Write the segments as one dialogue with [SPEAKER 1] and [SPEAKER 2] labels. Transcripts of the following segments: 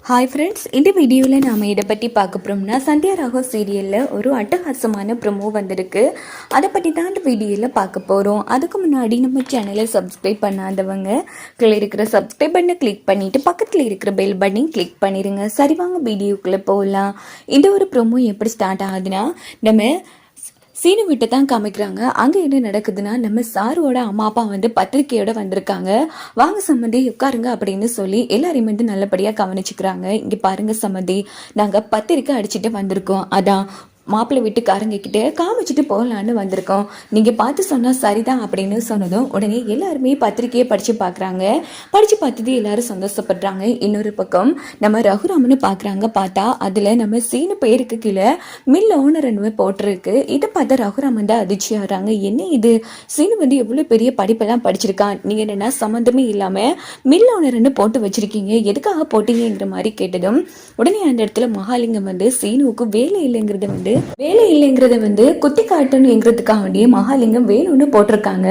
[SPEAKER 1] Hi friends, இந்த வீடியோவில் நாம் இதை பற்றி பார்க்க போகிறோம்னா சந்தியா ராகவ் சீரியலில் ஒரு அட்டகாசமான ப்ரொமோ வந்திருக்கு. அதை பற்றி தான் இந்த வீடியோவில் பார்க்க போகிறோம். அதுக்கு முன்னாடி நம்ம சேனலை சப்ஸ்கிரைப் பண்ணாதவங்க கீழே இருக்கிற சப்ஸ்கிரைப் பண்ணை கிளிக் பண்ணிவிட்டு பக்கத்தில் இருக்கிற பெல் பட்டனையும் கிளிக் பண்ணிடுங்க. சரி, வாங்க வீடியோக்குள்ளே போகலாம். இந்த ஒரு ப்ரொமோ எப்படி ஸ்டார்ட் ஆகுதுன்னா, நம்ம சீனு வீட்டை தான் காமிக்கிறாங்க. அங்கே என்ன நடக்குதுன்னா, நம்ம சாருவோட அம்மா அப்பா பத்திரிக்கையோட வந்திருக்காங்க. வாங்க சம்மந்தி உட்காருங்க அப்படின்னு சொல்லி எல்லாரையும் நல்லபடியாக கவனிச்சுக்கிறாங்க. இங்கே பாருங்க சம்மந்தி, நாங்கள் பத்திரிக்கை அடிச்சுட்டு வந்திருக்கோம். அதான் மாப்பிள்ளை வீட்டுக்காரங்க கிட்ட காமிச்சிட்டு போகலான்னு வந்திருக்கோம். நீங்கள் பார்த்து சொன்னால் சரிதான் அப்படின்னு சொன்னதும் உடனே எல்லாருமே பத்திரிக்கையை படித்து பார்க்குறாங்க. படித்து பார்த்தது எல்லாரும் சந்தோஷப்படுறாங்க. இன்னொரு பக்கம் நம்ம ரகுராமன்னு பார்க்குறாங்க. பார்த்தா அதில் நம்ம சீனு பேருக்கு கீழே மில் ஓனர்னு போட்டிருக்கு. இதை பார்த்தா ரகுராமன் தான் அதிர்ச்சி ஆகிறாங்க. என்ன இது, சீனு எவ்வளோ பெரிய படிப்பெல்லாம் படிச்சிருக்கான், நீங்கள் என்னென்னா சம்மந்தமே இல்லாமல் மில் ஓனர்னு போட்டு வச்சுருக்கீங்க, எதுக்காக போட்டீங்கிற மாதிரி கேட்டதும் உடனே அந்த இடத்துல மகாலிங்கம் சீனுவுக்கு வேலை இல்லைங்கிறத குத்தி காட்டணுங்கிறதுக்காக வேண்டிய மகாலிங்கம் வேணும்னு போட்டிருக்காங்க.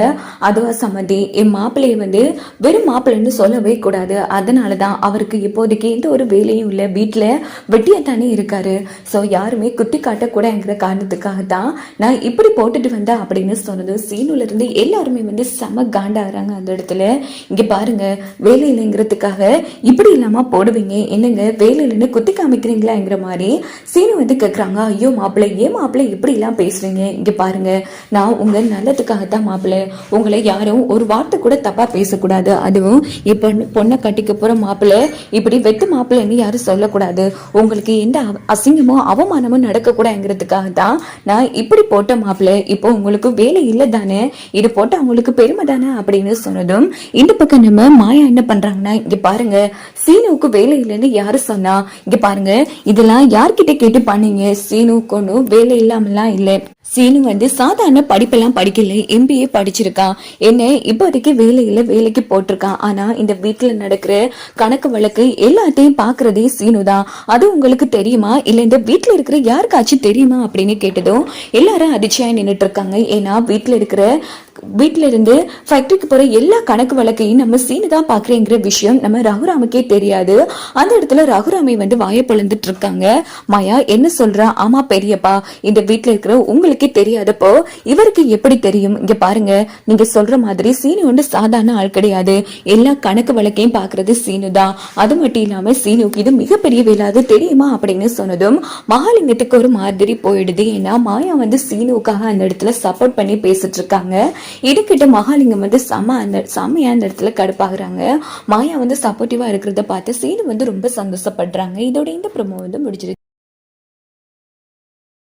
[SPEAKER 1] அதுவா சம்மந்தி, என் மாப்பிள்ளையை வெறும் மாப்பிள்ளைன்னு சொல்லவே கூடாது. அதனாலதான் அவருக்கு இப்போதைக்கு எந்த ஒரு வேலையும் இல்லை, வீட்டில் வெட்டியத்தானே இருக்காரு. ஸோ யாருமே குத்தி காட்டக்கூடாதுங்கிற காரணத்துக்காக தான் நான் இப்படி போட்டுட்டு வந்தேன் அப்படின்னு சொன்னது. சீனுல இருந்து எல்லாருமே செம காண்டாகிறாங்க அந்த இடத்துல. இங்க பாருங்க, வேலை இல்லைங்கிறதுக்காக இப்படி இல்லாம போடுவீங்க, என்னங்க வேலை இல்லைன்னு குத்தி காமிக்கிறீங்களாங்கிற மாதிரி சீனு கேட்குறாங்க. ஐயோ மாப்பிள்ளை, ஏன் மாப்பிள்ளை இப்படி எல்லாம் பேசுறீங்க? இங்க பாருங்க, நான் உங்க நல்லதுக்காகத்தான் மாப்பிள்ளை, உங்களை யாரும் ஒரு வார்த்தை கூட தப்பா பேசக்கூடாது. அதுவும் இப்ப பொண்ணை கட்டிக்க போற மாப்பிள்ளை இப்படி வெட்டு மாப்பிள்ளைன்னு யாரும் சொல்லக்கூடாது. உங்களுக்கு எந்த அசிங்கமோ அவமானமோ நடக்கக்கூடாதுங்கிறதுக்காக தான் நான் இப்படி போட்ட மாப்பிள்ளை. இப்போ உங்களுக்கு வேலை இல்லை தானே, இது போட்ட அவங்களுக்கு பெருமை தானே அப்படின்னு சொன்னதும் இந்த பக்கம் நம்ம மாயா என்ன பண்றாங்கன்னா, இங்க பாருங்க, சீனுவுக்கு வேலை இல்லைன்னு யாரு சொன்னா? இங்க பாருங்க, இதெல்லாம் யார்கிட்ட கேட்டு பண்ணீங்க? சீனுக்கு ஒன்றும் வேலை இல்லாமலாம் இல்லை. சீனு சாதாரண படிப்பெல்லாம் படிக்கல, MBA படிச்சிருக்கான். என்ன இப்போதைக்கு வேலையில வேலைக்கு போட்டிருக்கான். ஆனா இந்த வீட்டுல நடக்கிற கணக்கு வழக்கு எல்லாத்தையும் பாக்குறதே சீனு தான். அது உங்களுக்கு தெரியுமா, இல்ல இந்த வீட்டுல இருக்கிற யாருக்காச்சும் தெரியுமா அப்படின்னு கேட்டதும் எல்லாரும் அதிர்ச்சியா நின்றுட்டு இருக்காங்க. ஏன்னா வீட்டுல இருந்து ஃபேக்டரிக்கு போற எல்லா கணக்கு வழக்கையும் நம்ம சீனு தான் பாக்குறேங்கிற விஷயம் நம்ம ரகுராமுக்கே தெரியாது. அந்த இடத்துல ரகுராமை வாயை பொழந்துட்டு இருக்காங்க. மாயா என்ன சொல்றா? ஆமா பெரியப்பா, இந்த வீட்டுல இருக்கிற உங்களுக்கு தெரியாதப்போ இவருக்கு எப்படி தெரியும்? இங்க பாருங்க, நீங்க சொல்ற மாதிரி சீனு சாதாரண ஆள் கிடையாது. எல்லா கணக்கு வழக்கையும் பாக்குறது சீனு தான். அது மட்டும் இல்லாம சீனுக்கு இது மிகப்பெரிய வேலாது தெரியுமா அப்படின்னு சொன்னதும் மகாலிங்கத்துக்கு ஒரு மாதிரி போயிடுது. ஏன்னா மாயா சீனுவுக்காக அந்த இடத்துல சப்போர்ட் பண்ணி பேசிட்டு இருக்காங்க. இதுக்கிட்ட மகாலிங்கம் செம்மையா அந்த இடத்துல கடுப்பாகிறாங்க. மாயா சப்போர்ட்டிவா இருக்கிறத பார்த்து சீனு ரொம்ப சந்தோஷப்படுறாங்க. இதோட இந்த ப்ரோமோ முடிஞ்சிருக்கு.